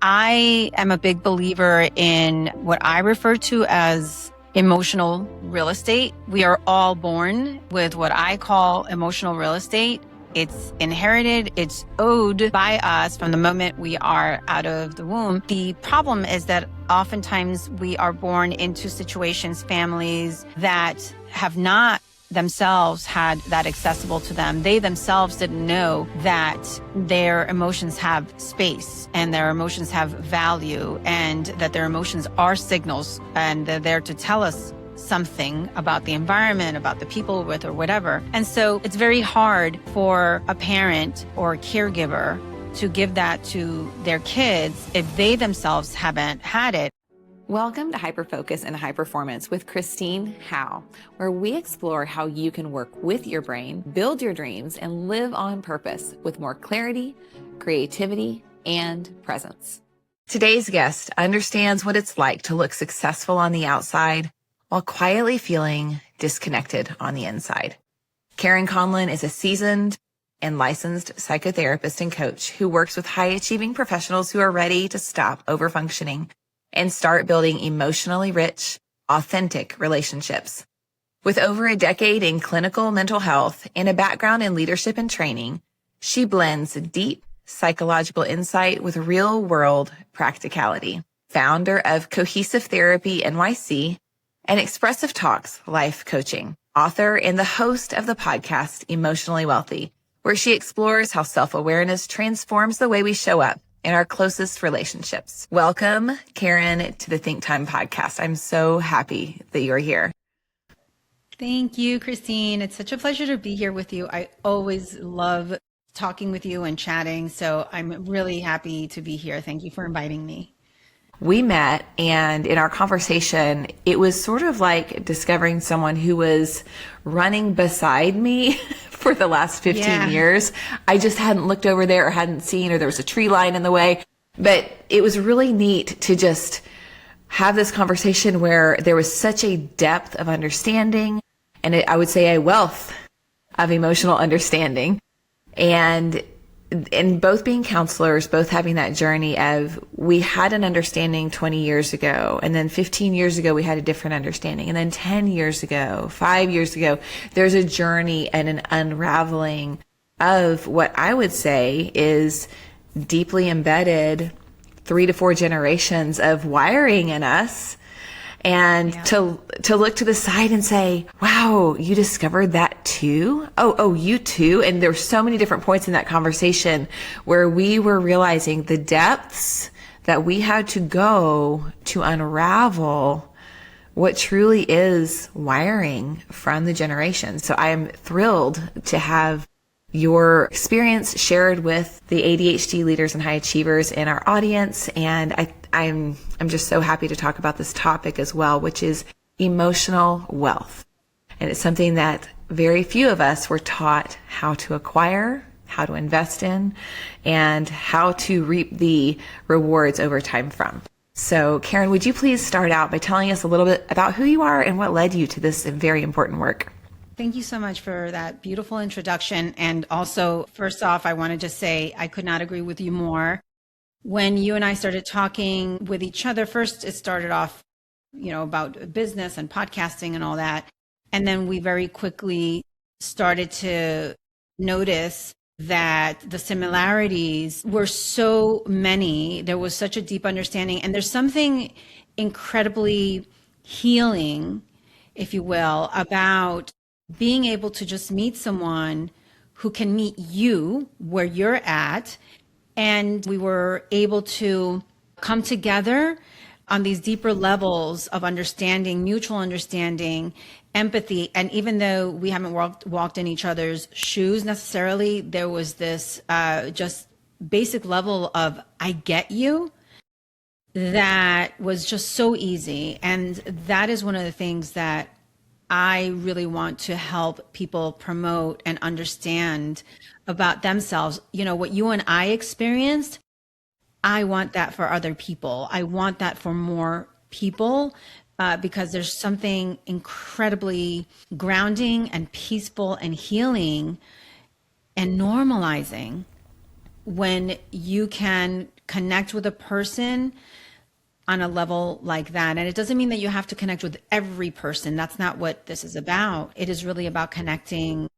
I am a big believer in what I refer to as emotional real estate. We are all born with what I call emotional real estate. It's inherited, it's owed by us from the moment we are out of the womb. The problem is that oftentimes we are born into situations, families that have not themselves had that accessible to them. They themselves didn't know that their emotions have space and their emotions have value and that their emotions are signals and they're there to tell us something about the environment, about the people with or whatever. And so it's very hard for a parent or a caregiver to give that to their kids if they themselves haven't had it. Welcome to Hyperfocus and High Performance with Christine Howe, where we explore how you can work with your brain, build your dreams, and live on purpose with more clarity, creativity, and presence. Today's guest understands what it's like to look successful on the outside while quietly feeling disconnected on the inside. Karen Conlon is a seasoned and licensed psychotherapist and coach who works with high-achieving professionals who are ready to stop overfunctioning and start building emotionally rich, authentic relationships. With over a decade in clinical mental health and a background in leadership and training, she blends deep psychological insight with real-world practicality. Founder of Cohesive Therapy NYC and Expressive Talks Life Coaching, author and the host of the podcast Emotionally Wealthy, where she explores how self-awareness transforms the way we show up in our closest relationships. Welcome, Karen, to the Think Time podcast. I'm so happy that you're here. Thank you, Christine. It's such a pleasure to be here with you. I always love talking with you and chatting, so I'm really happy to be here. Thank you for inviting me. We met, and in our conversation, it was sort of like discovering someone who was running beside me for the last 15 years. I just hadn't looked over there or hadn't seen, or there was a tree line in the way. But it was really neat to just have this conversation where there was such a depth of understanding, and I would say a wealth of emotional understanding. And both being counselors, both having that journey of, we had an understanding 20 years ago, and then 15 years ago, we had a different understanding. And then 10 years ago, 5 years ago, there's a journey and an unraveling of what I would say is deeply embedded 3 to 4 generations of wiring in us. And to look to the side and say, wow, you discovered that too? Oh, you too? And there were so many different points in that conversation where we were realizing the depths that we had to go to unravel what truly is wiring from the generation. So I am thrilled to have your experience shared with the ADHD leaders and high achievers in our audience. And I'm just so happy to talk about this topic as well, which is emotional wealth. And it's something that very few of us were taught how to acquire, how to invest in, and how to reap the rewards over time from. So Karen, would you please start out by telling us a little bit about who you are and what led you to this very important work? Thank you so much for that beautiful introduction. And also, first off, I want to just say I could not agree with you more. When you and I started talking with each other, first it started off, about business and podcasting and all that. And then we very quickly started to notice that the similarities were so many. There was such a deep understanding. And there's something incredibly healing, if you will, about being able to just meet someone who can meet you where you're at. And we were able to come together on these deeper levels of understanding, mutual understanding, empathy. And even though we haven't walked in each other's shoes necessarily, there was this just basic level of I get you that was just so easy. And that is one of the things that I really want to help people promote and understand about themselves. What you and I experienced, I want that for other people. I want that for more people because there's something incredibly grounding and peaceful and healing and normalizing when you can connect with a person on a level like that. And it doesn't mean that you have to connect with every person. That's not what this is about. It is really about connecting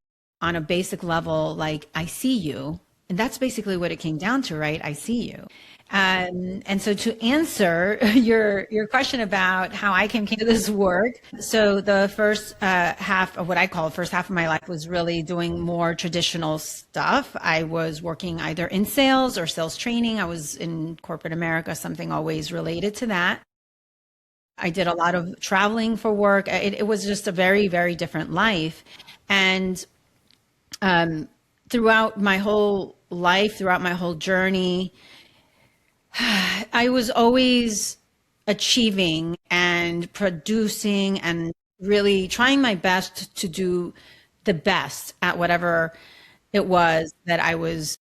on a basic level, like, I see you. And that's basically what it came down to, right? I see you. And so to answer your question about how I came to this work, so the first half of what I call the first half of my life was really doing more traditional stuff. I was working either in sales or sales training. I was in corporate America, something always related to that. I did a lot of traveling for work. It was just a very, very different life. And throughout my whole life, throughout my whole journey, I was always achieving and producing and really trying my best to do the best at whatever it was that I was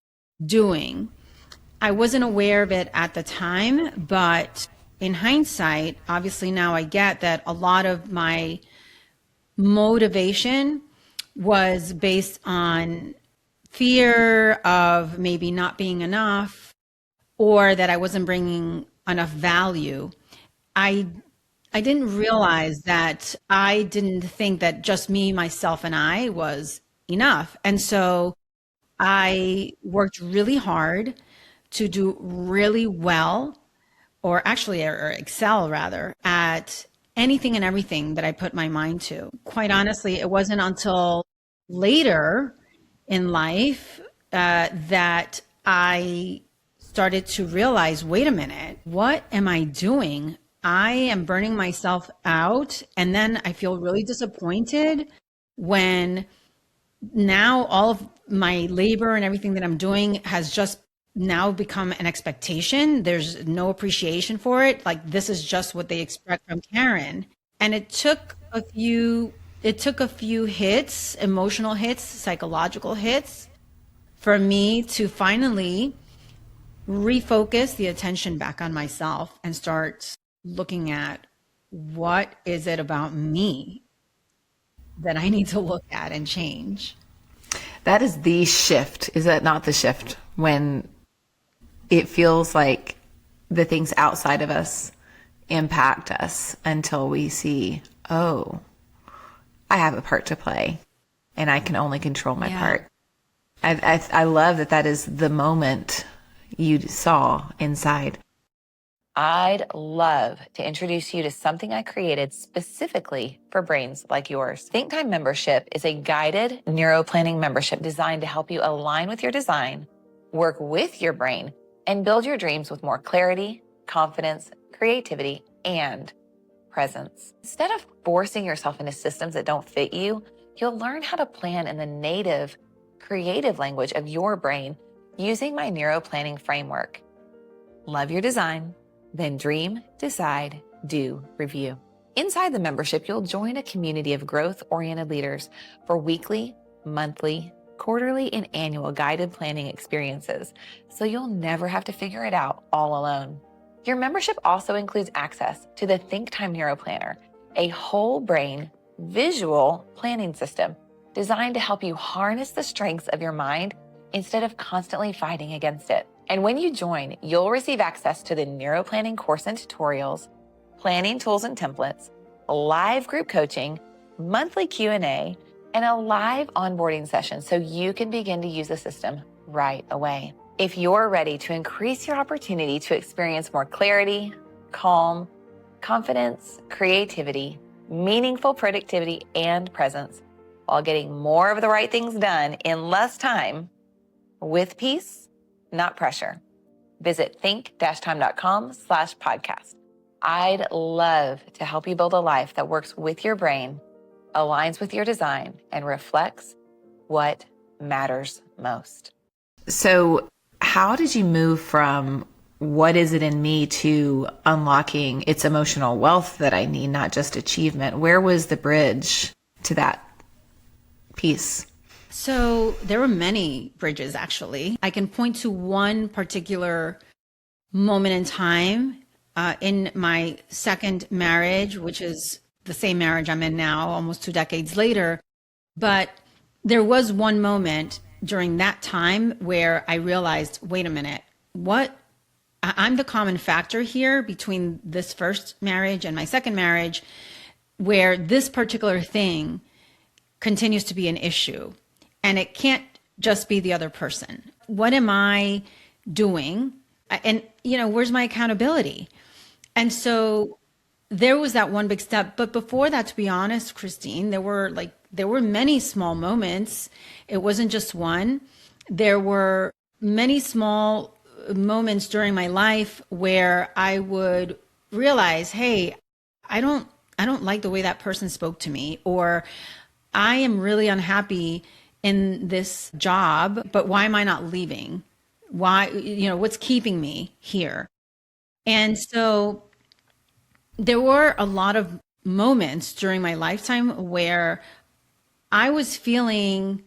doing. I wasn't aware of it at the time, but in hindsight, obviously now I get that a lot of my motivation was based on fear of maybe not being enough, or that I wasn't bringing enough value. I didn't realize that I didn't think that just me, myself, and I was enough. And so I worked really hard to do really well, or actually, or excel rather, at anything and everything that I put my mind to. Quite honestly, it wasn't until later in life that I started to realize, wait a minute, what am I doing? I am burning myself out. And then I feel really disappointed when now all of my labor and everything that I'm doing has just now become an expectation. There's no appreciation for it. Like, this is just what they expect from Karen. And it took a few hits, emotional hits, psychological hits, for me to finally refocus the attention back on myself and start looking at, what is it about me that I need to look at and change? That is the shift. Is that not the shift when it feels like the things outside of us impact us until we see, oh, I have a part to play and I can only control my part. I love that that is the moment you saw inside. I'd love to introduce you to something I created specifically for brains like yours. Think Time Membership is a guided neuroplanning membership designed to help you align with your design, work with your brain, and build your dreams with more clarity, confidence, creativity, and presence. Instead of forcing yourself into systems that don't fit you, you'll learn how to plan in the native, creative language of your brain using my neuroplanning framework. Love your design, then dream, decide, do, review. Inside the membership, you'll join a community of growth-oriented leaders for weekly, monthly, quarterly, and annual guided planning experiences, so you'll never have to figure it out all alone. Your membership also includes access to the Think Time Neuroplanner, a whole brain visual planning system designed to help you harness the strengths of your mind instead of constantly fighting against it. And when you join, you'll receive access to the neuroplanning course and tutorials, planning tools and templates, live group coaching, monthly Q&A, and a live onboarding session so you can begin to use the system right away. If you're ready to increase your opportunity to experience more clarity, calm, confidence, creativity, meaningful productivity, and presence while getting more of the right things done in less time, with peace, not pressure, visit think-time.com/podcast. I'd love to help you build a life that works with your brain, aligns with your design, and reflects what matters most. So how did you move from what is it in me to unlocking its emotional wealth that I need, not just achievement? Where was the bridge to that piece? So there were many bridges, actually. I can point to one particular moment in time in my second marriage, which is the same marriage I'm in now, almost 2 decades later. But there was one moment during that time where I realized, wait a minute, what I'm the common factor here between this first marriage and my second marriage, where this particular thing continues to be an issue. And it can't just be the other person. What am I doing? And, where's my accountability? And so there was that one big step. But before that, to be honest, Christine, there were many small moments. It wasn't just one. There were many small moments during my life where I would realize, hey, I don't like the way that person spoke to me, or I am really unhappy in this job, but why am I not leaving? Why, what's keeping me here? And so there were a lot of moments during my lifetime where I was feeling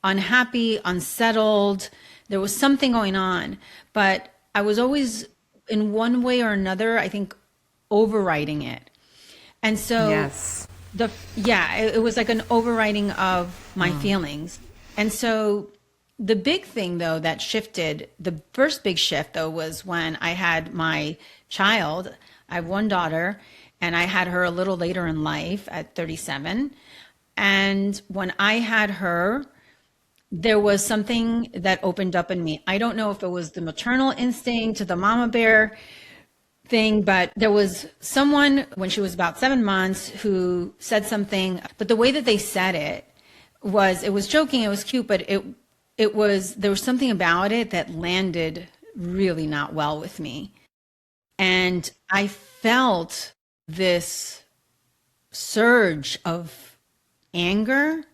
unhappy, unsettled. There was something going on, but I was always, in one way or another, I think, overriding it. And so Yes. it was like an overriding of my feelings. And so the big thing, though, that shifted, the first big shift, though, was when I had my child. I have one daughter, and I had her a little later in life at 37. And when I had her, there was something that opened up in me. I don't know if it was the maternal instinct, the mama bear thing, but there was someone when she was about 7 months who said something, but the way that they said it was joking, it was cute, but there was something about it that landed really not well with me. And I felt this surge of anger.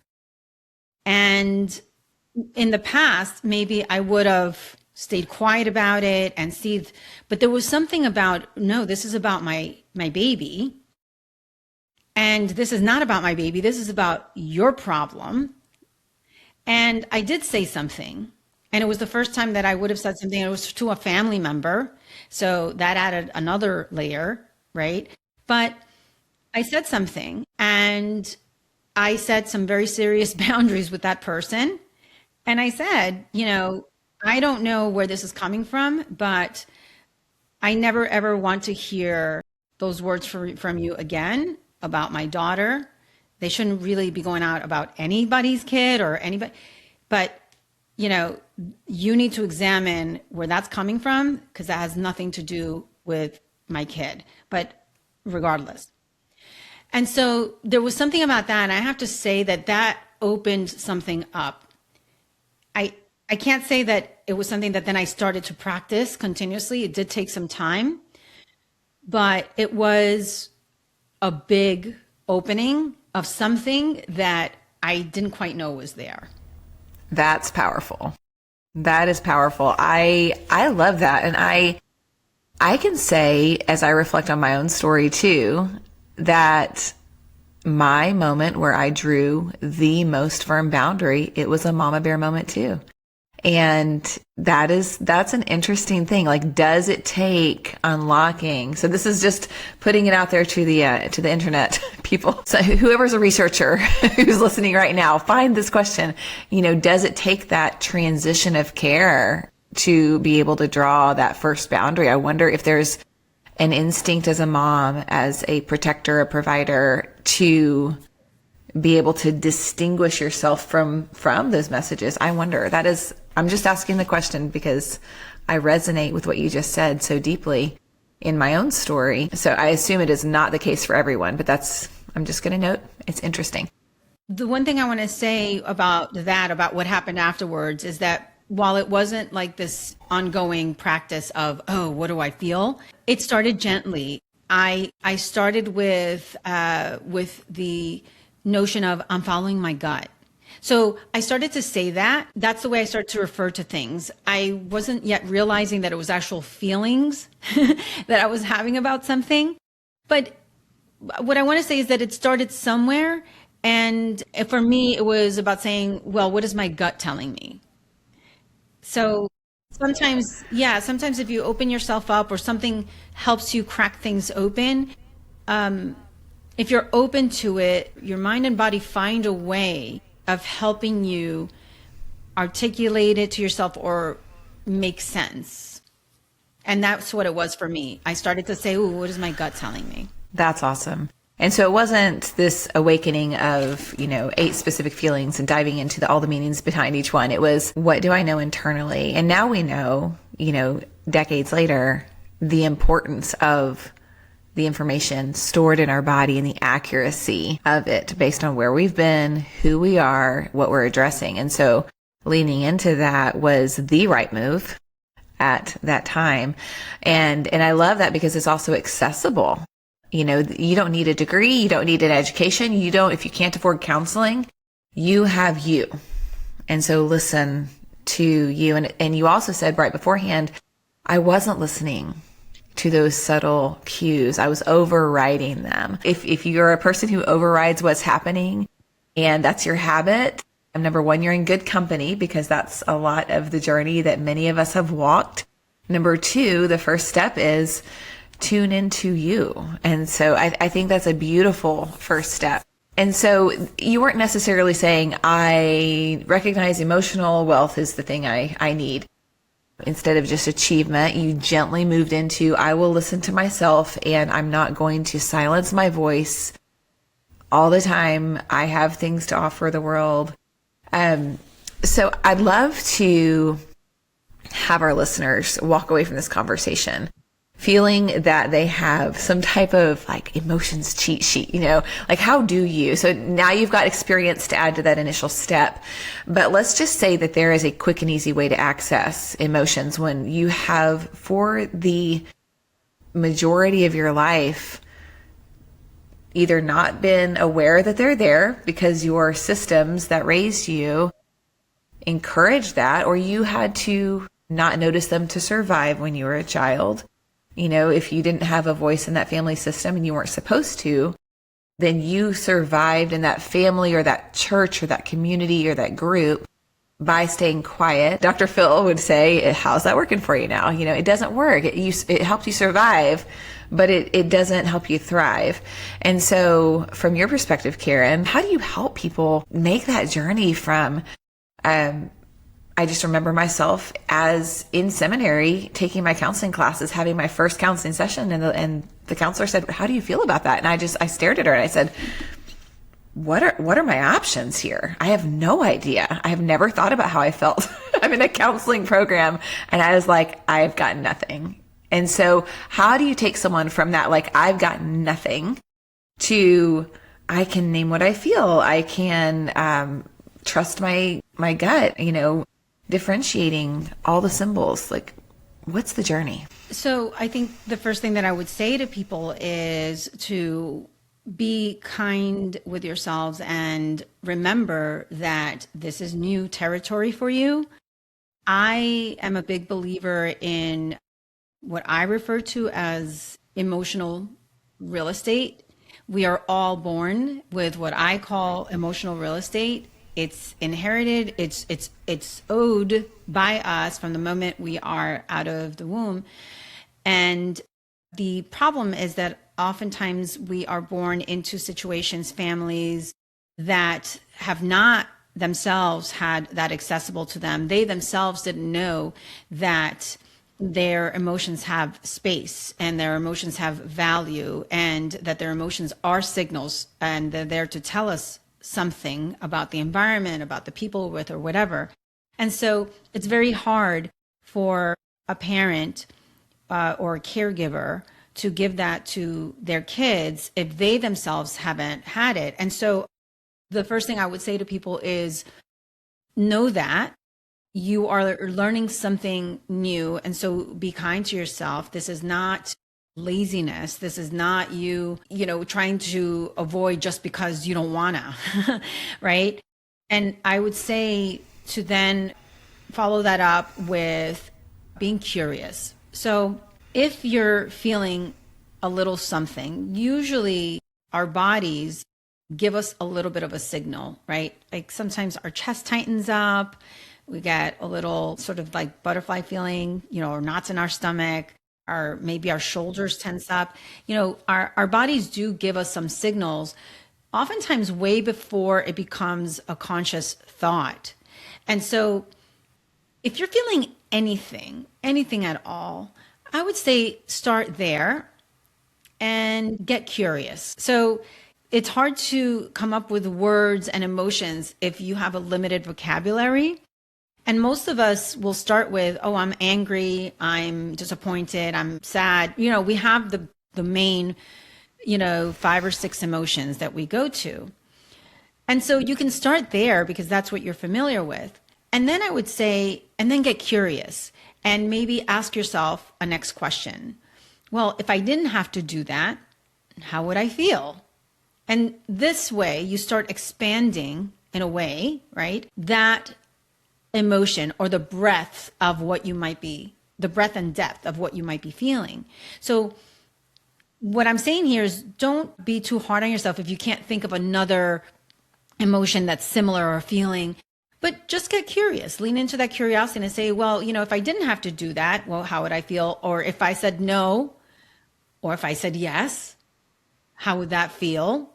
And in the past, maybe I would have stayed quiet about it and seethed, but there was something about, no, this is about my baby. And this is not about my baby. This is about your problem. And I did say something. And it was the first time that I would have said something. It was to a family member. So that added another layer, right? But I said something, and I set some very serious boundaries with that person. And I said, I don't know where this is coming from, but I never ever want to hear those words from you again about my daughter. They shouldn't really be going out about anybody's kid or anybody, but you need to examine where that's coming from, because that has nothing to do with my kid, but regardless. And so there was something about that. And I have to say that opened something up. I can't say that it was something that then I started to practice continuously. It did take some time, but it was a big opening of something that I didn't quite know was there. That's powerful. That is powerful. I love that. And I can say, as I reflect on my own story too, that my moment where I drew the most firm boundary, it was a mama bear moment too. And that's an interesting thing. Like, does it take unlocking? So this is just putting it out there to the internet people. So whoever's a researcher who's listening right now, find this question, does it take that transition of care to be able to draw that first boundary? I wonder if there's an instinct as a mom, as a protector, a provider, to be able to distinguish yourself from those messages. I wonder. I'm just asking the question because I resonate with what you just said so deeply in my own story. So I assume it is not the case for everyone, but I'm just going to note it's interesting. The one thing I want to say about what happened afterwards, is that while it wasn't like this ongoing practice of, oh, what do I feel? It started gently. I started with the notion of, I'm following my gut. So I started to say that. That's the way I started to refer to things. I wasn't yet realizing that it was actual feelings that I was having about something. But what I want to say is that it started somewhere. And for me, it was about saying, well, what is my gut telling me? So sometimes if you open yourself up or something helps you crack things open, if you're open to it, your mind and body find a way of helping you articulate it to yourself or make sense. And that's what it was for me. I started to say, ooh, what is my gut telling me? That's awesome. And so it wasn't this awakening of, 8 specific feelings and diving into all the meanings behind each one. It was, what do I know internally? And now we know, decades later, the importance of the information stored in our body and the accuracy of it based on where we've been, who we are, what we're addressing. And so leaning into that was the right move at that time. And I love that because it's also accessible. You don't need a degree. You don't need an education. If you can't afford counseling, you have you. And so listen to you. And you also said right beforehand, I wasn't listening to those subtle cues. I was overriding them. If you're a person who overrides what's happening and that's your habit, number one, you're in good company because that's a lot of the journey that many of us have walked. Number two, the first step is tune into you. And so I think that's a beautiful first step. And so you weren't necessarily saying, I recognize emotional wealth is the thing I need. Instead of just achievement, you gently moved into, I will listen to myself and I'm not going to silence my voice all the time. I have things to offer the world. So I'd love to have our listeners walk away from this conversation feeling that they have some type of emotions cheat sheet, how do you? So now you've got experience to add to that initial step, but let's just say that there is a quick and easy way to access emotions when you have, for the majority of your life, either not been aware that they're there because your systems that raised you encouraged that, or you had to not notice them to survive when you were a child. If you didn't have a voice in that family system and you weren't supposed to, then you survived in that family or that church or that community or that group by staying quiet. Dr. Phil would say, how's that working for you now? It doesn't work. It helped you survive, but it doesn't help you thrive. And so from your perspective, Karen, how do you help people make that journey from, I just remember myself as in seminary, taking my counseling classes, having my first counseling session, and the counselor said, how do you feel about that? And I stared at her and I said, what are my options here? I have no idea. I have never thought about how I felt. I'm in a counseling program and I was like, I've got nothing. And so how do you take someone from that, I've got nothing, to I can name what I feel. I can, trust my gut, differentiating all the symbols. What's the journey? So I think the first thing that I would say to people is to be kind with yourselves and remember that this is new territory for you. I am a big believer in what I refer to as emotional real estate. We are all born with what I call emotional real estate. It's inherited, it's owed by us from the moment we are out of the womb. And the problem is that oftentimes we are born into situations, families that have not themselves had that accessible to them. They themselves didn't know that their emotions have space and their emotions have value, and that their emotions are signals and they're there to tell us something about the environment, about the people we're with, or whatever. And so it's very hard for a parent or a caregiver to give that to their kids if they themselves haven't had it. And so the first thing I would say to people is know that you are learning something new. And so be kind to yourself. This is not laziness. This is not you trying to avoid just because you don't wanna, right? And I would say to then follow that up with being curious. So if you're feeling a little something, usually our bodies give us a little bit of a signal, right? Sometimes our chest tightens up, we get a little sort of butterfly feeling, or knots in our stomach, or maybe our shoulders tense up. Our bodies do give us some signals, oftentimes way before it becomes a conscious thought. And so if you're feeling anything at all, I would say start there and get curious. So it's hard to come up with words and emotions if you have a limited vocabulary. And most of us will start with, oh, I'm angry, I'm disappointed, I'm sad. We have the main, 5 or 6 emotions that we go to. And so you can start there because that's what you're familiar with. And then I would say, and then get curious and maybe ask yourself a next question. Well, if I didn't have to do that, how would I feel? And this way you start expanding in a way, right? That emotion or the breadth of what you might be, the breadth and depth of what you might be feeling. So what I'm saying here is don't be too hard on yourself if you can't think of another emotion that's similar or feeling, but just get curious, lean into that curiosity and say, well, if I didn't have to do that, well, how would I feel? Or if I said no, or if I said yes, how would that feel?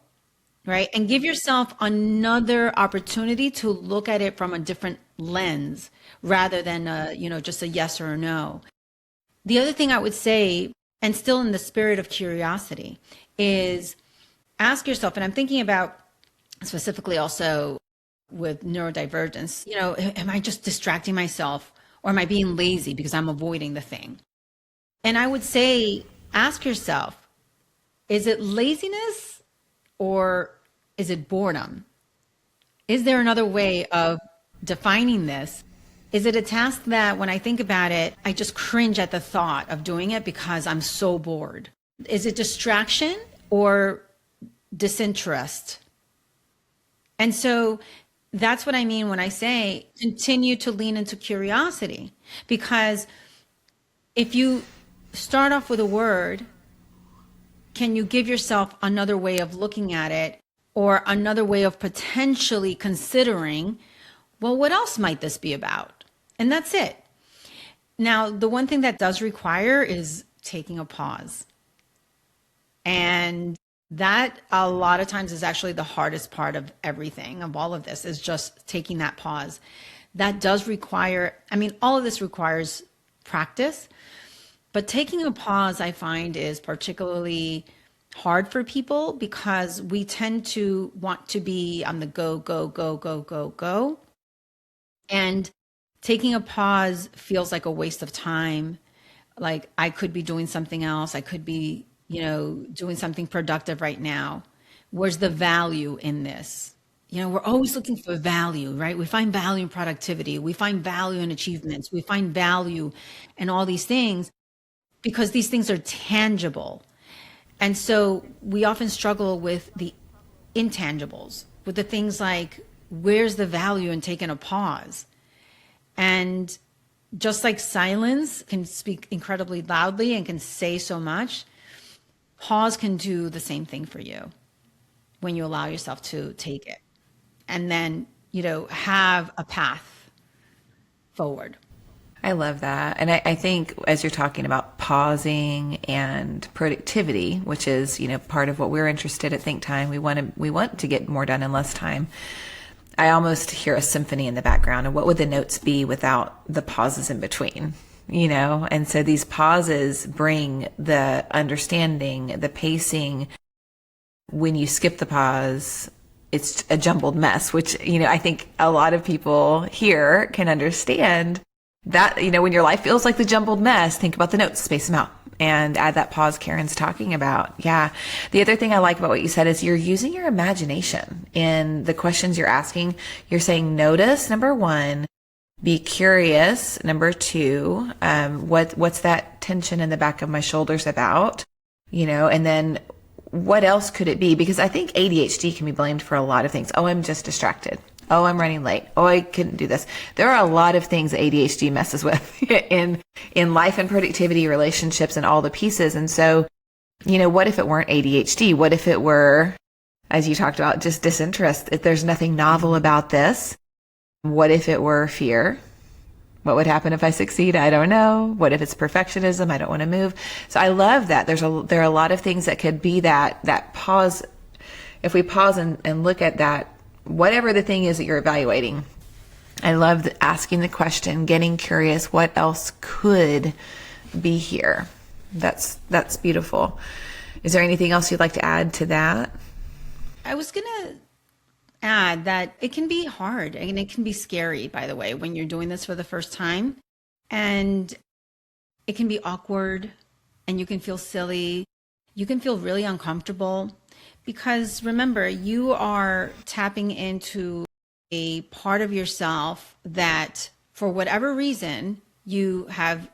Right? And give yourself another opportunity to look at it from a different lens rather than, just a yes or a no. The other thing I would say, and still in the spirit of curiosity, is ask yourself, and I'm thinking about specifically also with neurodivergence, am I just distracting myself or am I being lazy because I'm avoiding the thing? And I would say, ask yourself, is it laziness or is it boredom? Is there another way of defining this? Is it a task that when I think about it, I just cringe at the thought of doing it because I'm so bored? Is it distraction or disinterest? And so that's what I mean when I say continue to lean into curiosity, because if you start off with a word, can you give yourself another way of looking at it or another way of potentially considering, well, what else might this be about? And that's it. Now, the one thing that does require is taking a pause. And that a lot of times is actually the hardest part of everything, of all of this, is just taking that pause. That does require, all of this requires practice, but taking a pause, I find, is particularly hard for people because we tend to want to be on the go, go, go, go, go, go. And taking a pause feels like a waste of time. Like I could be doing something else. I could be doing something productive right now. Where's the value in this? We're always looking for value, right? We find value in productivity. We find value in achievements. We find value in all these things because these things are tangible. And so we often struggle with the intangibles, with the things like, where's the value in taking a pause? And just like silence can speak incredibly loudly and can say so much, pause can do the same thing for you when you allow yourself to take it and then, have a path forward. I love that. And I think as you're talking about pausing and productivity, which is, part of what we're interested at Think Time, we want to get more done in less time. I almost hear a symphony in the background. And what would the notes be without the pauses in between? And so these pauses bring the understanding, the pacing. When you skip the pause, it's a jumbled mess, which, I think a lot of people here can understand that, when your life feels like the jumbled mess, think about the notes, space them out, and add that pause Karen's talking about. Yeah. The other thing I like about what you said is you're using your imagination in the questions you're asking. You're saying, notice, number 1, be curious, number 2, what's that tension in the back of my shoulders about, and then what else could it be? Because I think ADHD can be blamed for a lot of things. Oh, I'm just distracted. Oh, I'm running late. Oh, I couldn't do this. There are a lot of things that ADHD messes with in life and productivity, relationships, and all the pieces. And so, what if it weren't ADHD? What if it were, as you talked about, just disinterest? If there's nothing novel about this, what if it were fear? What would happen if I succeed? I don't know. What if it's perfectionism? I don't want to move. So I love that. There are a lot of things that could be that pause. If we pause and look at that, whatever the thing is that you're evaluating, I love asking the question, getting curious, what else could be here. That's beautiful. Is there anything else you'd like to add to that? I was going to add that it can be hard and it can be scary, by the way, when you're doing this for the first time. And it can be awkward and you can feel silly. You can feel really uncomfortable because remember, you are tapping into a part of yourself that for whatever reason you have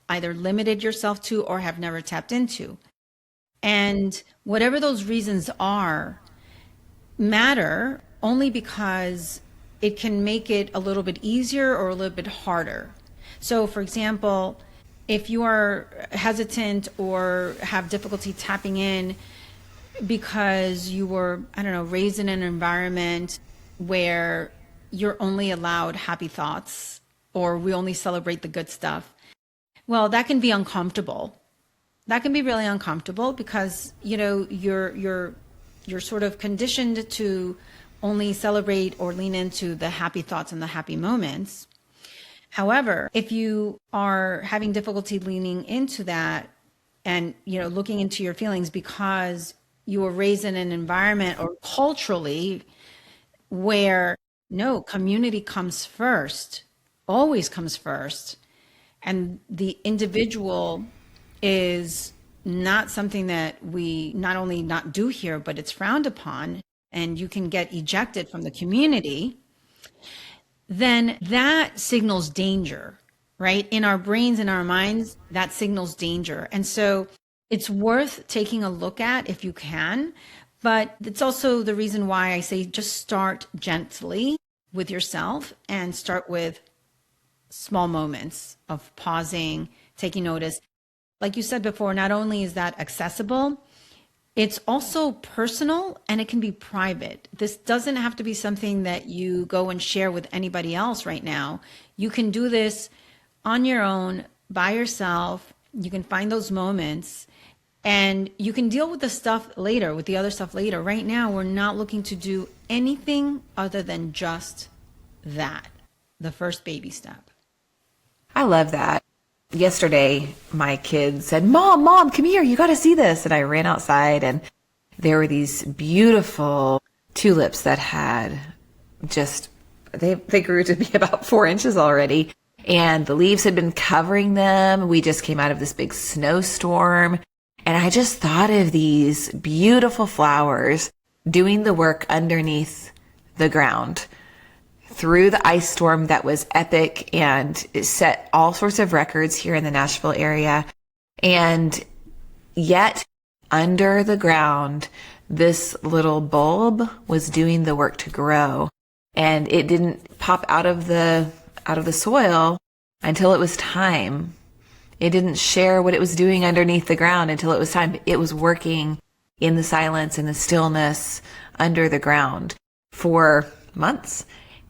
either limited yourself to or have never tapped into. And whatever those reasons are matter only because it can make it a little bit easier or a little bit harder. So for example, if you are hesitant or have difficulty tapping in because you were, I don't know, raised in an environment where you're only allowed happy thoughts or we only celebrate the good stuff, well, that can be uncomfortable. That can be really uncomfortable because, you know, you're sort of conditioned to only celebrate or lean into the happy thoughts and the happy moments. However, if you are having difficulty leaning into that and, you know, looking into your feelings because you were raised in an environment or culturally where no, community comes first, always comes first, and the individual is not something that we not only not do here, but it's frowned upon, and you can get ejected from the community, then that signals danger, right? In our brains, in our minds, that signals danger. And so it's worth taking a look at if you can, but it's also the reason why I say just start gently with yourself and start with small moments of pausing, taking notice. Like you said before, not only is that accessible, it's also personal and it can be private. This doesn't have to be something that you go and share with anybody else right now. You can do this on your own, by yourself. You can find those moments and you can deal with the stuff later, with the other stuff later. Right now, we're not looking to do anything other than just that, the first baby step. I love that. Yesterday, my kids said, Mom, come here. You got to see this. And I ran outside and there were these beautiful tulips that had just, they grew to be about 4 inches already. And the leaves had been covering them. We just came out of this big snowstorm. And I just thought of these beautiful flowers doing the work underneath the ground through the ice storm that was epic and it set all sorts of records here in the Nashville area. And yet under the ground, this little bulb was doing the work to grow, and it didn't pop out of the soil until it was time. It didn't share what it was doing underneath the ground until it was time. It was working in the silence and the stillness under the ground for months.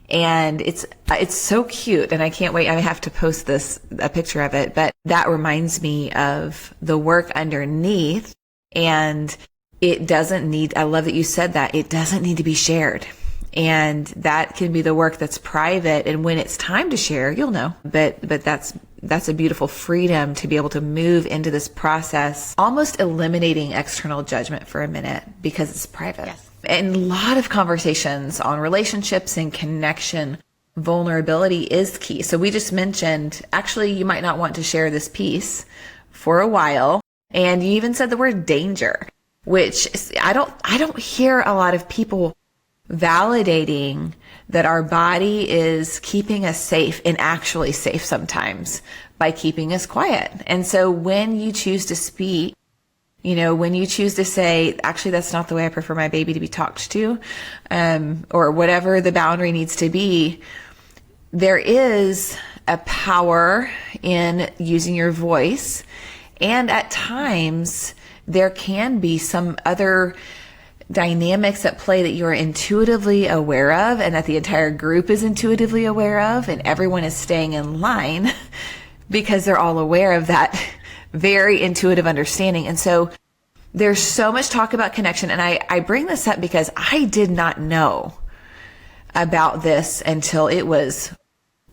And it's so cute, and I can't wait. I have to post a picture of it, but that reminds me of the work underneath. And it doesn't need, I love that you said that, it doesn't need to be shared. And that can be the work that's private. And when it's time to share, you'll know. But that's a beautiful freedom to be able to move into this process, almost eliminating external judgment for a minute because it's private. Yes. And a lot of conversations on relationships and connection, vulnerability is key. So we just mentioned, actually, you might not want to share this piece for a while. And you even said the word danger, which I don't hear a lot of people validating that our body is keeping us safe, and actually safe sometimes, by keeping us quiet. And so when you choose to speak, you know, when you choose to say, actually, that's not the way I prefer my baby to be talked to, or whatever the boundary needs to be, there is a power in using your voice. And at times, there can be some other dynamics at play that you're intuitively aware of, and that the entire group is intuitively aware of, and everyone is staying in line because they're all aware of that very intuitive understanding. And so there's so much talk about connection. And I bring this up because I did not know about this until it was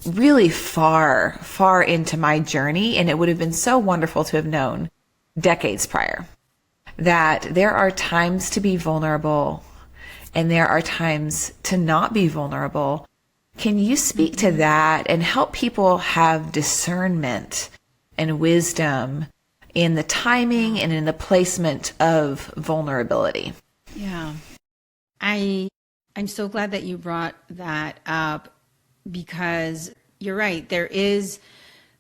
really far, far into my journey. And it would have been so wonderful to have known decades prior that there are times to be vulnerable and there are times to not be vulnerable. Can you speak to that and help people have discernment and wisdom in the timing and in the placement of vulnerability? Yeah. I'm so glad that you brought that up because you're right. There is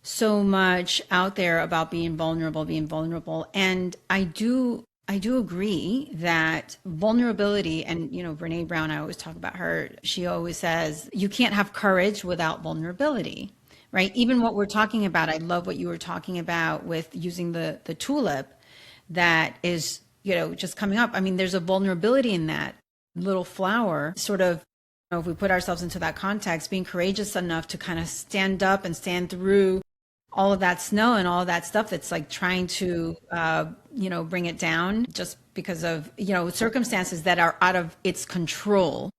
so much out there about being vulnerable. And I do agree that vulnerability, and Brene Brown, I always talk about her. She always says you can't have courage without vulnerability, right? Even what we're talking about, I love what you were talking about with using the tulip that is, just coming up. I mean, there's a vulnerability in that little flower, sort of, if we put ourselves into that context, being courageous enough to kind of stand up and stand through all of that snow and all of that stuff that's like trying to, bring it down just because of, circumstances that are out of its control,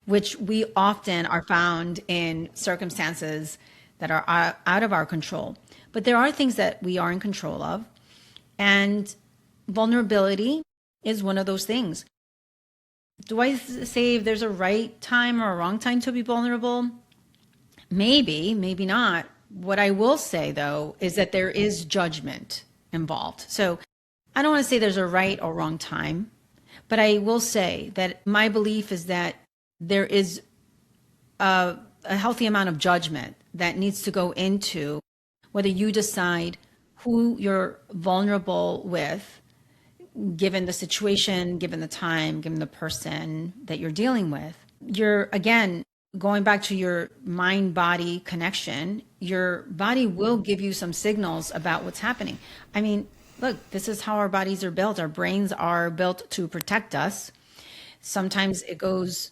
which we often are found in circumstances that are out of our control. But there are things that we are in control of. And vulnerability is one of those things. Do I say if there's a right time or a wrong time to be vulnerable? Maybe, maybe not. What I will say, though, is that there is judgment involved. So I don't want to say there's a right or wrong time, but I will say that my belief is that there is a healthy amount of judgment that needs to go into whether you decide who you're vulnerable with, given the situation, given the time, given the person that you're dealing with. You're, again, going back to your mind-body connection, your body will give you some signals about what's happening. I mean, look, this is how our bodies are built. Our brains are built to protect us. Sometimes it goes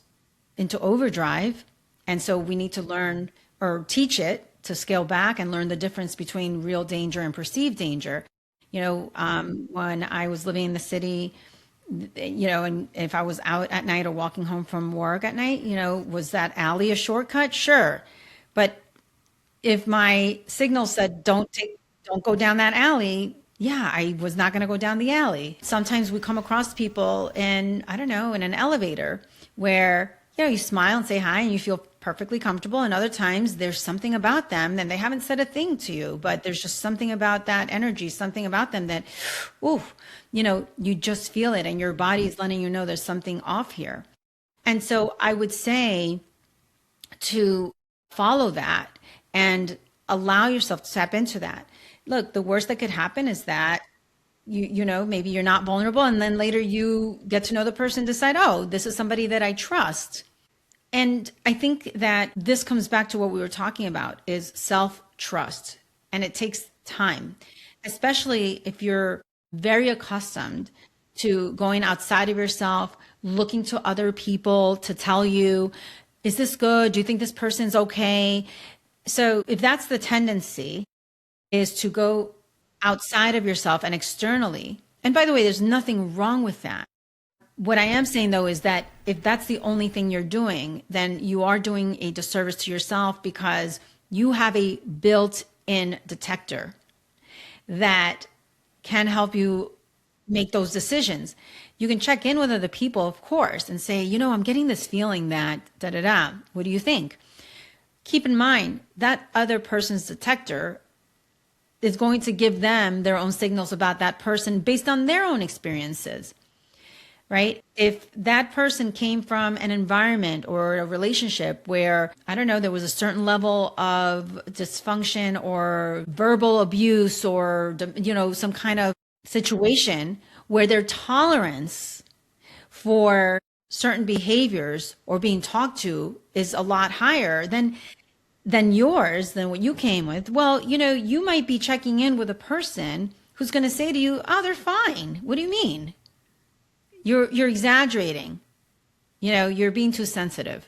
into overdrive. And so we need to learn or teach it to scale back and learn the difference between real danger and perceived danger. When I was living in the city, and if I was out at night or walking home from work at night, was that alley a shortcut? Sure. But if my signal said, don't go down that alley, yeah, I was not going to go down the alley. Sometimes we come across people in an elevator where, you smile and say hi and you feel perfectly comfortable. And other times there's something about them and they haven't said a thing to you, but there's just something about that energy, something about them that, you just feel it and your body is letting you know there's something off here. And so I would say to follow that and allow yourself to tap into that. Look, the worst that could happen is that maybe you're not vulnerable. And then later you get to know the person, decide, oh, this is somebody that I trust. And I think that this comes back to what we were talking about is self-trust. And it takes time, especially if you're very accustomed to going outside of yourself, looking to other people to tell you, is this good? Do you think this person's okay? So if that's the tendency, is to go outside of yourself and externally. And by the way, there's nothing wrong with that. What I am saying, though, is that if that's the only thing you're doing, then you are doing a disservice to yourself because you have a built-in detector that can help you make those decisions. You can check in with other people, of course, and say, I'm getting this feeling that da-da-da. What do you think? Keep in mind that other person's detector is going to give them their own signals about that person based on their own experiences, right? If that person came from an environment or a relationship where, there was a certain level of dysfunction or verbal abuse or, some kind of situation where their tolerance for certain behaviors or being talked to is a lot higher than yours, than what you came with, well, you might be checking in with a person who's going to say to you, oh, they're fine. What do you mean? You're exaggerating. You're being too sensitive.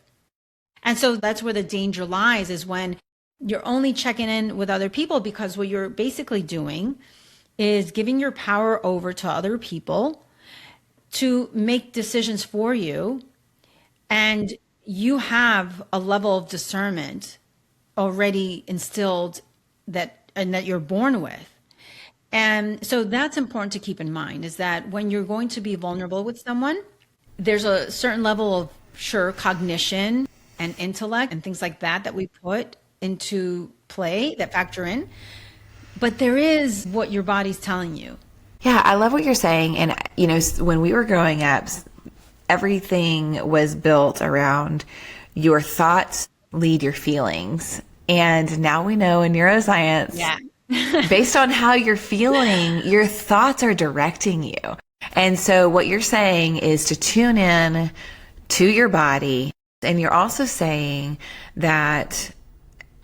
And so that's where the danger lies, is when you're only checking in with other people, because what you're basically doing is giving your power over to other people to make decisions for you. And you have a level of discernment already instilled that you're born with. And so that's important to keep in mind, is that when you're going to be vulnerable with someone, there's a certain level of, sure, cognition and intellect and things like that we put into play, that factor in. But there is what your body's telling you. Yeah, I love what you're saying. And, when we were growing up, everything was built around your thoughts lead your feelings. And now we know in neuroscience, based on how you're feeling, your thoughts are directing you. And so what you're saying is to tune in to your body. And you're also saying that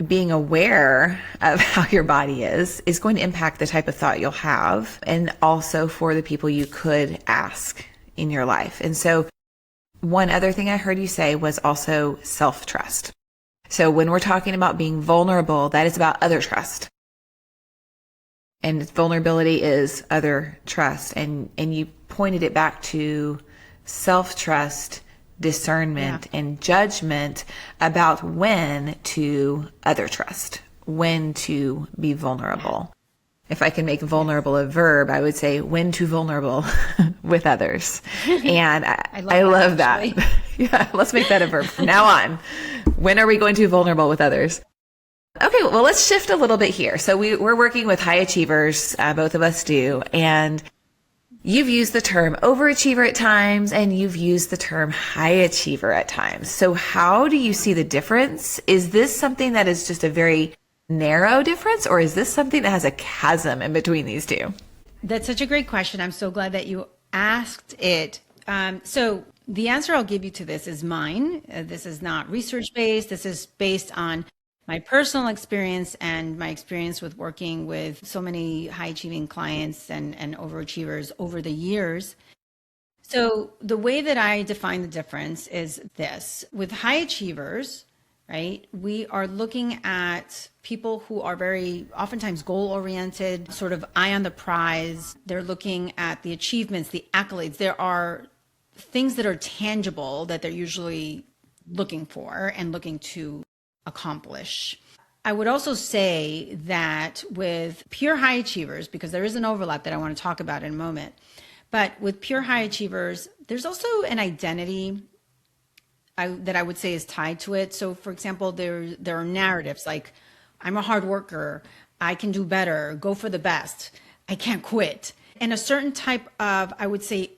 being aware of how your body is going to impact the type of thought you'll have, and also for the people you could ask in your life. And so one other thing I heard you say was also self-trust. So when we're talking about being vulnerable, that is about other trust. And vulnerability is other trust. And you pointed it back to self-trust, discernment, and judgment about when to other trust, when to be vulnerable. If I can make vulnerable a verb, I would say when to vulnerable with others. And I love that. Yeah, let's make that a verb from now on. When are we going to be vulnerable with others? Okay, well, let's shift a little bit here. So we're working with high achievers, both of us do, and you've used the term overachiever at times, and you've used the term high achiever at times. So how do you see the difference? Is this something that is just a very narrow difference, or is this something that has a chasm in between these two? That's such a great question. I'm so glad that you asked it. So the answer I'll give you to this is mine. This is not research-based. This is based on my personal experience and my experience with working with so many high-achieving clients and overachievers over the years. So the way that I define the difference is this. With high achievers, right, we are looking at people who are very oftentimes goal-oriented, sort of eye on the prize. They're looking at the achievements, the accolades. There are things that are tangible that they're usually looking for and looking to accomplish. I would also say that with pure high achievers, because there is an overlap that I want to talk about in a moment, but with pure high achievers, there's also an identity that I would say is tied to it. So for example, there are narratives like, I'm a hard worker, I can do better, go for the best, I can't quit. And a certain type of, I would say,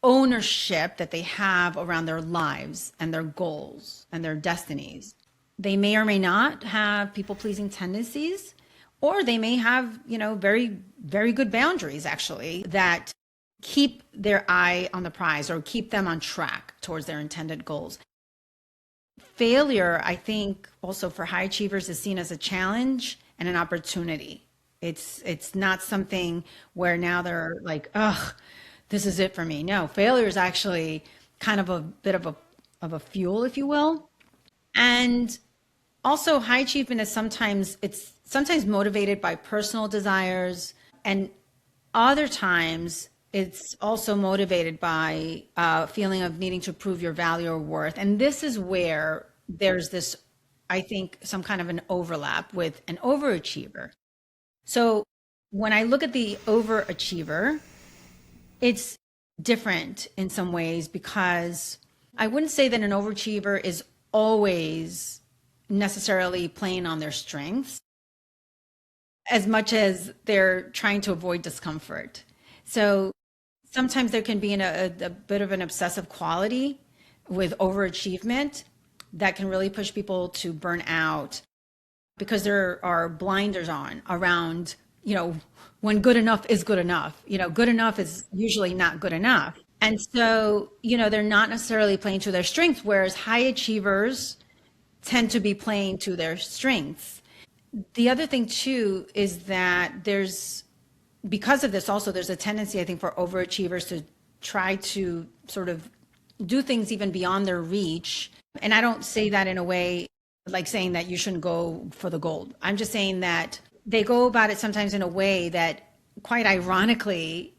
ownership that they have around their lives and their goals and their destinies. They may or may not have people-pleasing tendencies, or they may have, very, very good boundaries, actually, that keep their eye on the prize or keep them on track towards their intended goals. Failure, I think, also for high achievers is seen as a challenge and an opportunity. It's not something where now they're like, ugh, this is it for me. No, failure is actually kind of a bit of a fuel, if you will. And also, high achievement is sometimes motivated by personal desires, and other times it's also motivated by a feeling of needing to prove your value or worth. And this is where there's this, I think, some kind of an overlap with an overachiever. So when I look at the overachiever, it's different in some ways, because I wouldn't say that an overachiever is always necessarily playing on their strengths as much as they're trying to avoid discomfort. So sometimes there can be a bit of an obsessive quality with overachievement that can really push people to burn out, because there are blinders on around, when good enough is good enough. Good enough is usually not good enough. And so, they're not necessarily playing to their strengths, whereas high achievers tend to be playing to their strengths. The other thing too is that because of this also, there's a tendency, I think, for overachievers to try to sort of do things even beyond their reach. And I don't say that in a way like saying that you shouldn't go for the gold. I'm just saying that they go about it sometimes in a way that quite ironically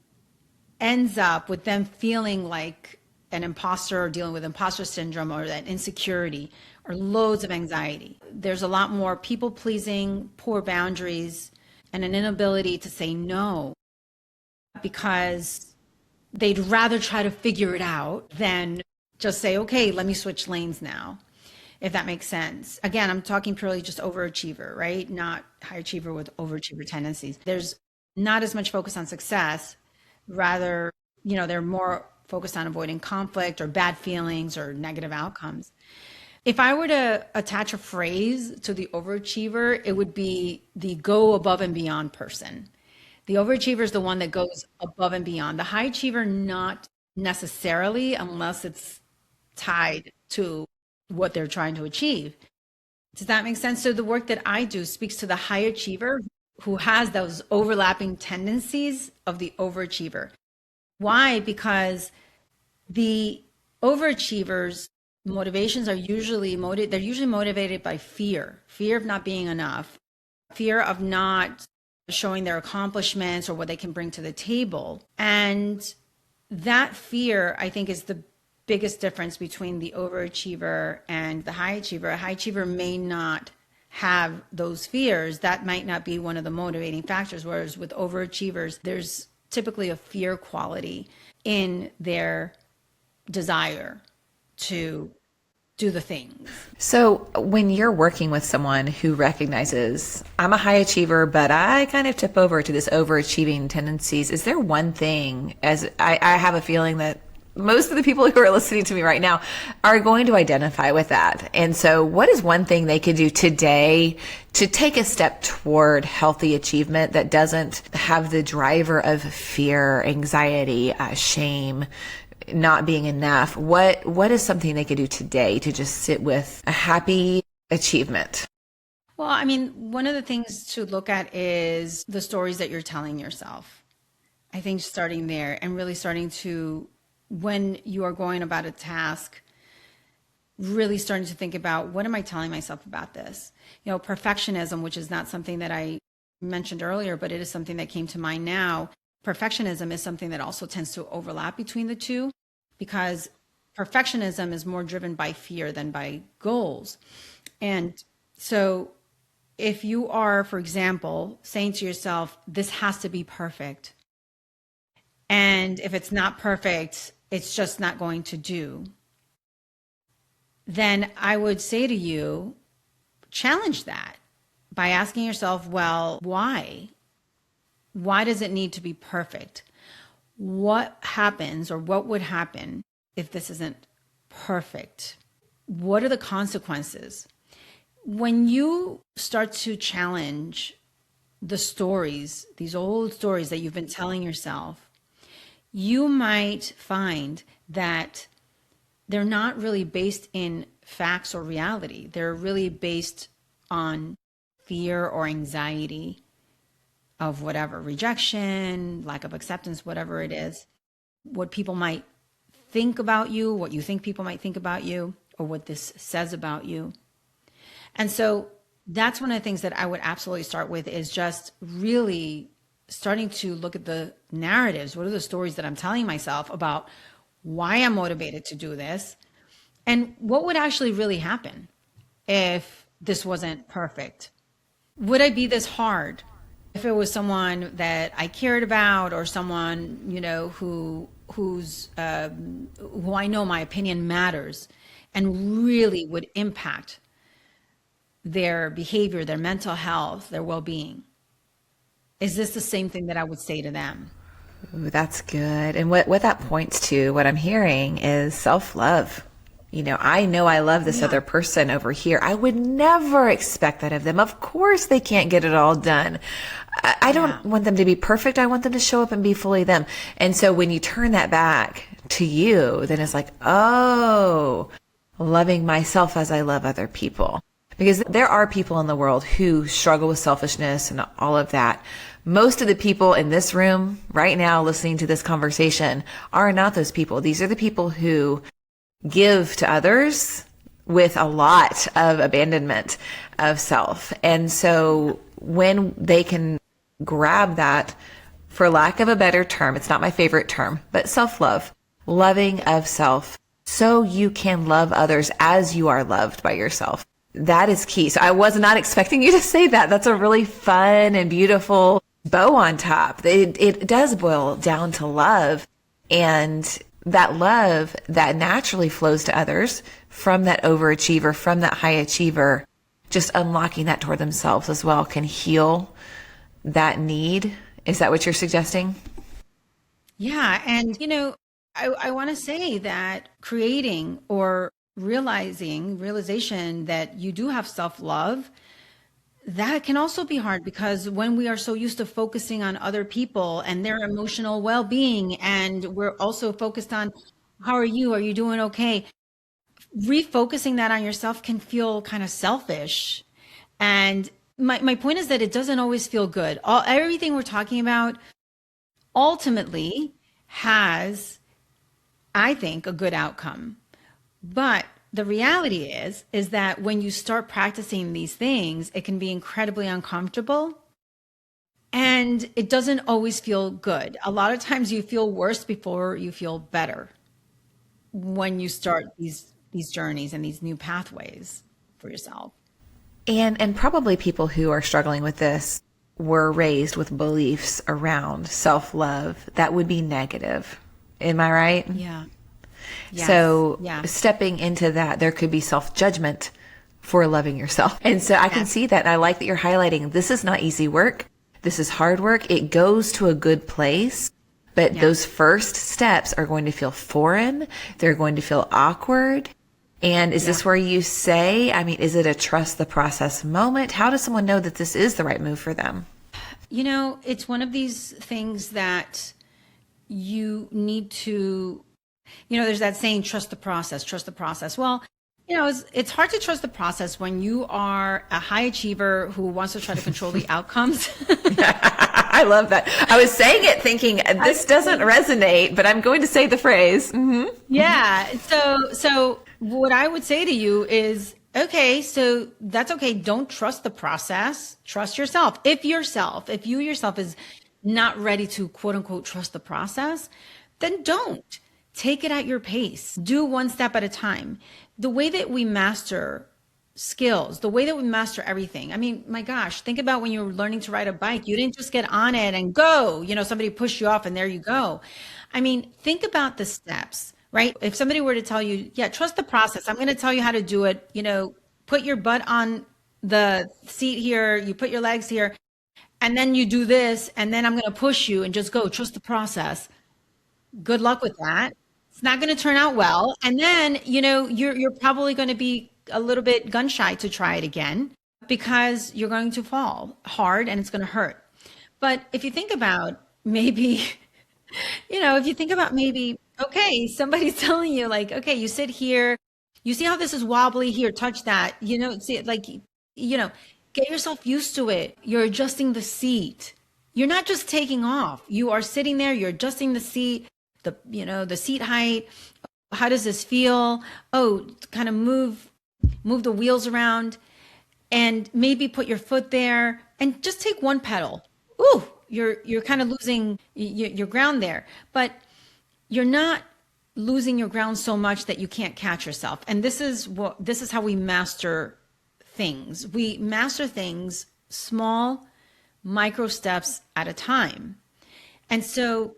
ends up with them feeling like an imposter or dealing with imposter syndrome or that insecurity or loads of anxiety. There's a lot more people pleasing, poor boundaries, and an inability to say no because they'd rather try to figure it out than just say, okay, let me switch lanes now, if that makes sense. Again, I'm talking purely just overachiever, right? Not high achiever with overachiever tendencies. There's not as much focus on success. Rather, they're more focused on avoiding conflict or bad feelings or negative outcomes. If I were to attach a phrase to the overachiever, it would be the go above and beyond person. The overachiever is the one that goes above and beyond. The high achiever, not necessarily, unless it's tied to what they're trying to achieve. Does that make sense? So the work that I do speaks to the high achiever who has those overlapping tendencies of the overachiever. Why? Because the overachievers' motivations are usually motivated by fear of not being enough, fear of not showing their accomplishments or what they can bring to the table. And that fear, I think, is the biggest difference between the overachiever and the high achiever. A high achiever may not have those fears. That might not be one of the motivating factors. Whereas with overachievers, there's typically a fear quality in their desire to do the things. So when you're working with someone who recognizes I'm a high achiever, but I kind of tip over to this overachieving tendencies, is there one thing, as I have a feeling that most of the people who are listening to me right now are going to identify with that. And so what is one thing they could do today to take a step toward healthy achievement that doesn't have the driver of fear, anxiety, shame, not being enough? What is something they could do today to just sit with a happy achievement? Well, I mean, one of the things to look at is the stories that you're telling yourself. I think starting there and really starting to, when you are going about a task, really starting to think about, what am I telling myself about this? Perfectionism, which is not something that I mentioned earlier, but it is something that came to mind now. Perfectionism is something that also tends to overlap between the two, because perfectionism is more driven by fear than by goals. And so if you are, for example, saying to yourself, this has to be perfect, and if it's not perfect, it's just not going to do, then I would say to you, challenge that by asking yourself, well, why? Why does it need to be perfect? What happens, or what would happen if this isn't perfect? What are the consequences? When you start to challenge the stories, these old stories that you've been telling yourself, you might find that they're not really based in facts or reality. They're really based on fear or anxiety of whatever, rejection, lack of acceptance, whatever it is, what people might think about you, what you think people might think about you, or what this says about you. And so that's one of the things that I would absolutely start with, is just really starting to look at the narratives. What are the stories that I'm telling myself about why I'm motivated to do this? And what would actually really happen if this wasn't perfect? Would I be this hard if it was someone that I cared about, or someone, who I know my opinion matters and really would impact their behavior, their mental health, their well-being? Is this the same thing that I would say to them? Ooh, that's good. And what that points to, what I'm hearing, is self-love. I know I love this other person over here. I would never expect that of them. Of course they can't get it all done. I don't want them to be perfect. I want them to show up and be fully them. And so when you turn that back to you, then it's like, oh, loving myself as I love other people. Because there are people in the world who struggle with selfishness and all of that. Most of the people in this room right now listening to this conversation are not those people. These are the people who give to others with a lot of abandonment of self. And so when they can grab that, for lack of a better term, it's not my favorite term, but self-love, loving of self so you can love others as you are loved by yourself. That is key. So I was not expecting you to say that. That's a really fun and beautiful bow on top. It does boil down to love, and that love that naturally flows to others from that overachiever, from that high achiever, just unlocking that toward themselves as well can heal that need. Is that what you're suggesting? Yeah. And, I want to say that creating or realization that you do have self-love, that can also be hard, because when we are so used to focusing on other people and their emotional well-being, and we're also focused on, how are you? Are you doing okay? Refocusing that on yourself can feel kind of selfish. And my point is that it doesn't always feel good. Everything we're talking about ultimately has, I think, a good outcome. But the reality is that when you start practicing these things, it can be incredibly uncomfortable, and it doesn't always feel good. A lot of times you feel worse before you feel better when you start these journeys and these new pathways for yourself. And probably people who are struggling with this were raised with beliefs around self-love that would be negative. Am I right? Yeah. Yes. So yeah. Stepping into that, there could be self-judgment for loving yourself. And so I can see that. And I like that you're highlighting, this is not easy work. This is hard work. It goes to a good place, but those first steps are going to feel foreign. They're going to feel awkward. And is this where you say, is it a trust the process moment? How does someone know that this is the right move for them? It's one of these things that you need to, there's that saying, trust the process, trust the process. Well, it's hard to trust the process when you are a high achiever who wants to try to control the outcomes. I love that. I was saying it thinking this doesn't resonate, but I'm going to say the phrase. Mm-hmm. Yeah. So what I would say to you is, okay, so that's okay. Don't trust the process. Trust yourself. If you yourself is not ready to quote unquote trust the process, then don't. Take it at your pace. Do one step at a time. The way that we master skills, the way that we master everything. My gosh, think about when you were learning to ride a bike. You didn't just get on it and go, somebody pushed you off and there you go. Think about the steps, right? If somebody were to tell you, trust the process. I'm going to tell you how to do it. Put your butt on the seat here. You put your legs here, and then you do this, and then I'm going to push you and just go. Trust the process. Good luck with that. It's not going to turn out well. And then, you're probably going to be a little bit gun shy to try it again, because you're going to fall hard and it's going to hurt. But if you think about maybe, okay, somebody's telling you like, okay, you sit here, you see how this is wobbly here, touch that, get yourself used to it. You're adjusting the seat. You're not just taking off. You are sitting there, you're adjusting the seat, the seat height. How does this feel? Oh, kind of move the wheels around, and maybe put your foot there and just take one pedal. Ooh, you're kind of losing your ground there, but you're not losing your ground so much that you can't catch yourself. And this is how we master things. We master things small, micro steps at a time. And so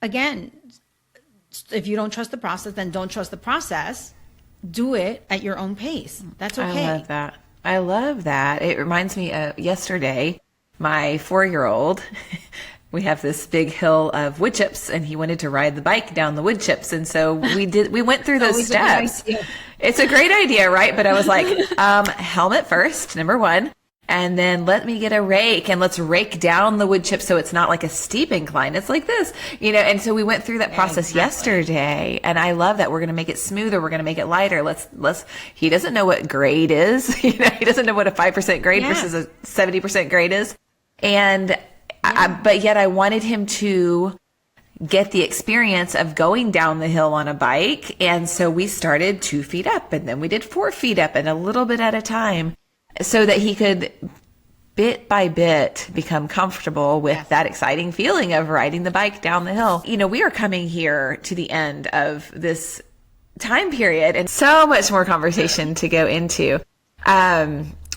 again, if you don't trust the process, then don't trust the process. Do it at your own pace. That's okay. I love that. It reminds me of yesterday, my 4-year-old, we have this big hill of wood chips, and he wanted to ride the bike down the wood chips. And so we went through those steps. It's a great idea, right? But I was like, helmet first, number one. And then let me get a rake and let's rake down the wood chips so it's not like a steep incline. It's like this, and so we went through that process yesterday, and I love that. We're going to make it smoother. We're going to make it lighter. He doesn't know what grade is. He doesn't know what a 5% grade versus a 70% grade is. And but yet I wanted him to get the experience of going down the hill on a bike. And so we started 2 feet up, and then we did 4 feet up, and a little bit at a time, so that he could bit by bit become comfortable with Yes. that exciting feeling of riding the bike down the hill. You know, we are coming here to the end of this time period and so much more conversation to go into.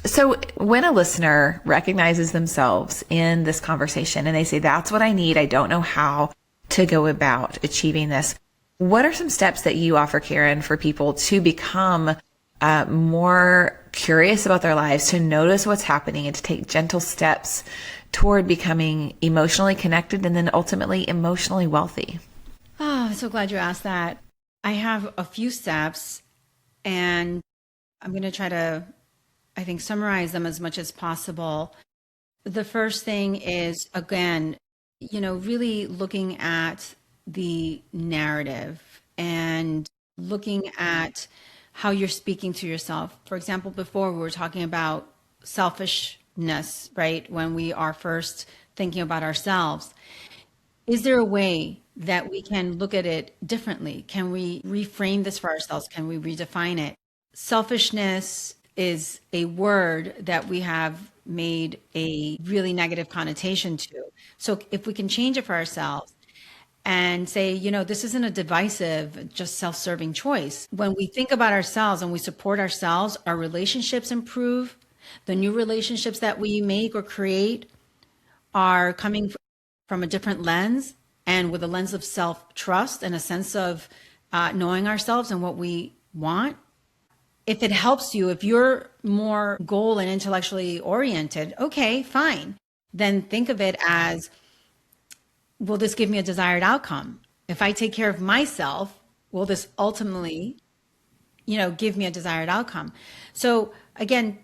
So when a listener recognizes themselves in this conversation and they say, that's what I need, I don't know how to go about achieving this, what are some steps that you offer, Karen, for people to become more curious about their lives, to notice what's happening and to take gentle steps toward becoming emotionally connected and then ultimately emotionally wealthy? Oh, I'm so glad you asked that. I have a few steps, and I'm going to try to, I think, summarize them as much as possible. The first thing is, again, really looking at the narrative and looking at how you're speaking to yourself. For example, before we were talking about selfishness, right? When we are first thinking about ourselves. Is there a way that we can look at it differently? Can we reframe this for ourselves? Can we redefine it? Selfishness is a word that we have made a really negative connotation to. So if we can change it for ourselves and say, this isn't a divisive, just self-serving choice. When we think about ourselves and we support ourselves, our relationships improve. The new relationships that we make or create are coming from a different lens and with a lens of self-trust and a sense of knowing ourselves and what we want. If it helps you, if you're more goal and intellectually oriented, okay, fine. Then think of it as, will this give me a desired outcome? If I take care of myself, will this ultimately, give me a desired outcome? So again,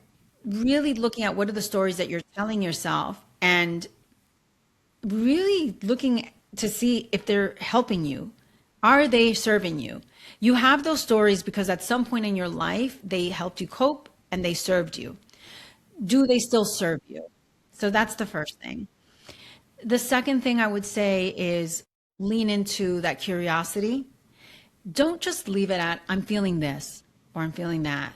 really looking at what are the stories that you're telling yourself and really looking to see if they're helping you. Are they serving you? You have those stories because at some point in your life, they helped you cope and they served you. Do they still serve you? So that's the first thing. The second thing I would say is lean into that curiosity. Don't just leave it at, I'm feeling this or I'm feeling that.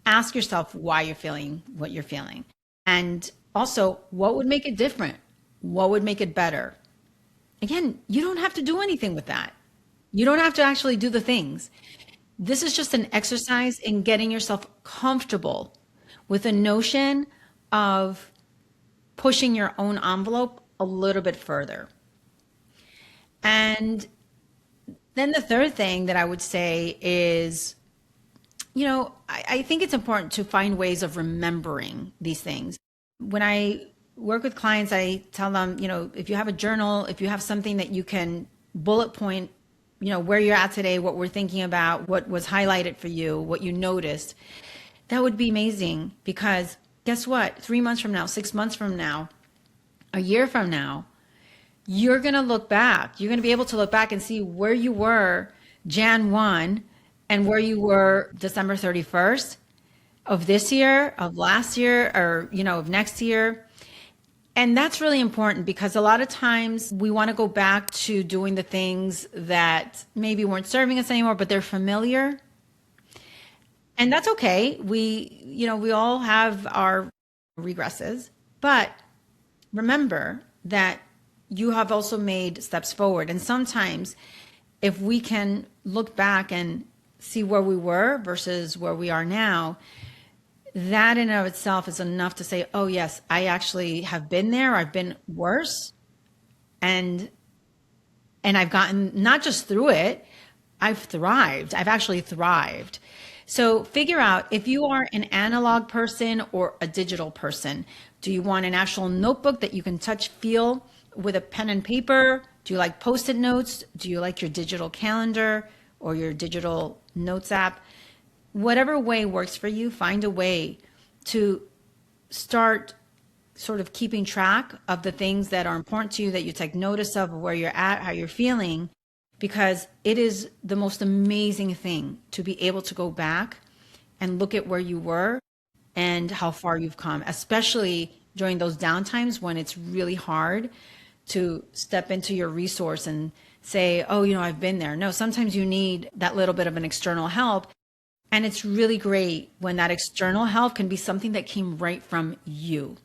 Ask yourself why you're feeling what you're feeling. And also, what would make it different? What would make it better? Again, you don't have to do anything with that. You don't have to actually do the things. This is just an exercise in getting yourself comfortable with a notion of pushing your own envelope a little bit further. And then the third thing that I would say is, I think it's important to find ways of remembering these things. When I work with clients, I tell them, if you have a journal, if you have something that you can bullet point, where you're at today, what we're thinking about, what was highlighted for you, what you noticed, that would be amazing. Because guess what? 3 months from now, 6 months from now, a year from now, you're going to look back. You're going to be able to look back and see where you were Jan 1 and where you were December 31st of this year, of last year, or, of next year. And that's really important because a lot of times we want to go back to doing the things that maybe weren't serving us anymore, but they're familiar. And that's okay. We all have our regresses, but remember that you have also made steps forward. And sometimes if we can look back and see where we were versus where we are now, that in and of itself is enough to say, oh yes, I actually have been there. I've been worse. And I've gotten not just through it, I've thrived. I've actually thrived. So figure out if you are an analog person or a digital person. Do you want an actual notebook that you can touch, feel with a pen and paper? Do you like Post-it notes? Do you like your digital calendar or your digital notes app? Whatever way works for you, find a way to start sort of keeping track of the things that are important to you, that you take notice of, where you're at, how you're feeling, because it is the most amazing thing to be able to go back and look at where you were and how far you've come, especially during those downtimes when it's really hard to step into your resource and say, oh, I've been there. No, sometimes you need that little bit of an external help. And it's really great when that external help can be something that came right from you.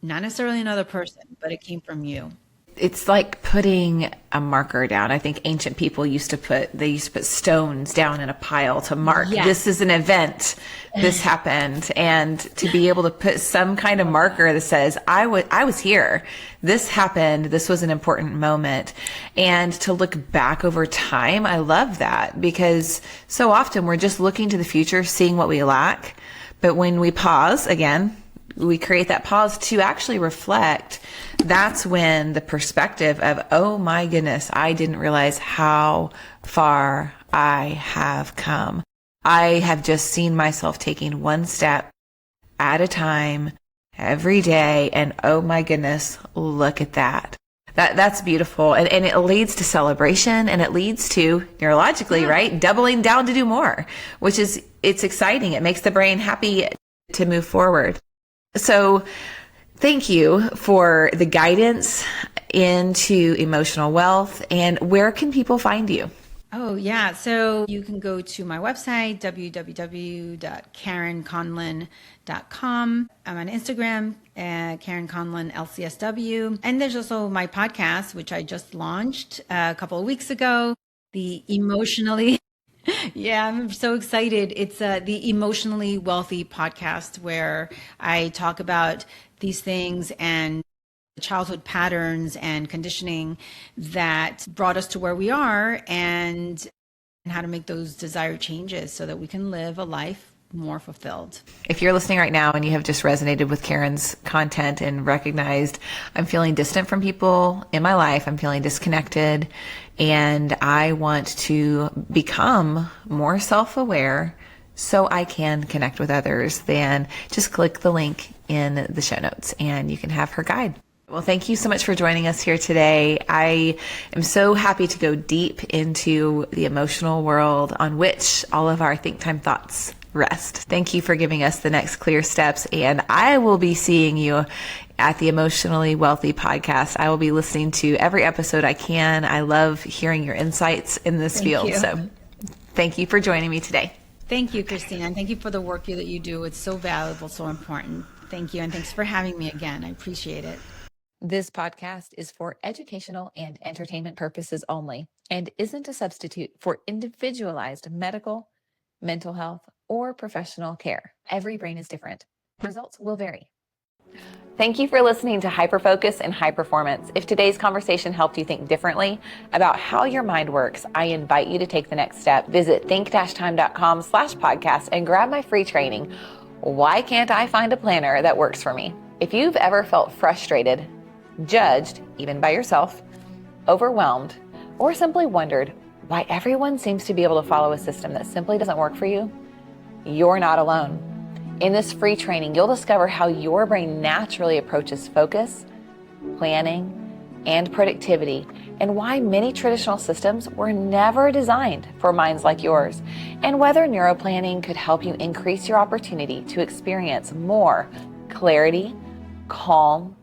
not necessarily another person, but it came from you. It's like putting a marker down. I think ancient people used to put stones down in a pile to mark, Yes. This is an event, this happened. And to be able to put some kind of marker that says, I was here, this happened, this was an important moment. And to look back over time, I love that, because so often we're just looking to the future, seeing what we lack. But when we pause, again, we create that pause to actually reflect. That's when the perspective of, oh my goodness, I didn't realize how far I have come. I have just seen myself taking one step at a time every day. And oh my goodness, look at that. That's beautiful. And it leads to celebration, and it leads to neurologically, right? Doubling down to do more, which is, it's exciting. It makes the brain happy to move forward. So thank you for the guidance into emotional wealth. And where can people find you? Oh, yeah. So you can go to my website, www.karenconlon.com. I'm on Instagram, Karen Conlon, LCSW. And there's also my podcast, which I just launched a couple of weeks ago, the Emotionally. Yeah, I'm so excited. It's the Emotionally Wealthy podcast, where I talk about these things and childhood patterns and conditioning that brought us to where we are, and how to make those desired changes so that we can live a life more fulfilled. If you're listening right now and you have just resonated with Karen's content and recognized, I'm feeling distant from people in my life, I'm feeling disconnected, and I want to become more self-aware so I can connect with others, then just click the link in the show notes and you can have her guide. Well, thank you so much for joining us here today. I am so happy to go deep into the emotional world on which all of our Think Time thoughts rest. Thank you for giving us the next clear steps, and I will be seeing you at the Emotionally Wealthy podcast. I will be listening to every episode I can. I love hearing your insights in this field. So thank you for joining me today. Thank you, Christina, and thank you for the work that you do. It's so valuable, so important. Thank you, and thanks for having me again. I appreciate it. This podcast is for educational and entertainment purposes only and isn't a substitute for individualized medical, mental health, or professional care. Every brain is different. Results will vary. Thank you for listening to Hyperfocus and High Performance. If today's conversation helped you think differently about how your mind works, I invite you to take the next step. Visit think-time.com/podcast and grab my free training. Why can't I find a planner that works for me? If you've ever felt frustrated, judged, even by yourself, overwhelmed, or simply wondered why everyone seems to be able to follow a system that simply doesn't work for you, you're not alone. In this free training, you'll discover how your brain naturally approaches focus, planning, and productivity, and why many traditional systems were never designed for minds like yours, and whether neuroplanning could help you increase your opportunity to experience more clarity, calm,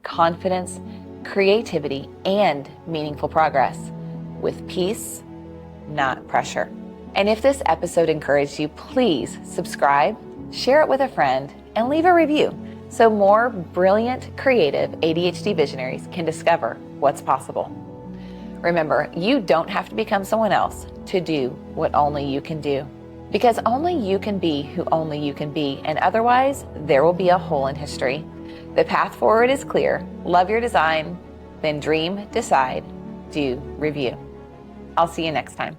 confidence, creativity, and meaningful progress with peace, not pressure. And if this episode encouraged you, please subscribe, share it with a friend, and leave a review so more brilliant, creative ADHD visionaries can discover what's possible. Remember, you don't have to become someone else to do what only you can do, because only you can be who only you can be, and otherwise there will be a hole in history. The path forward is clear. Love your design, then dream, decide, do, review. I'll see you next time.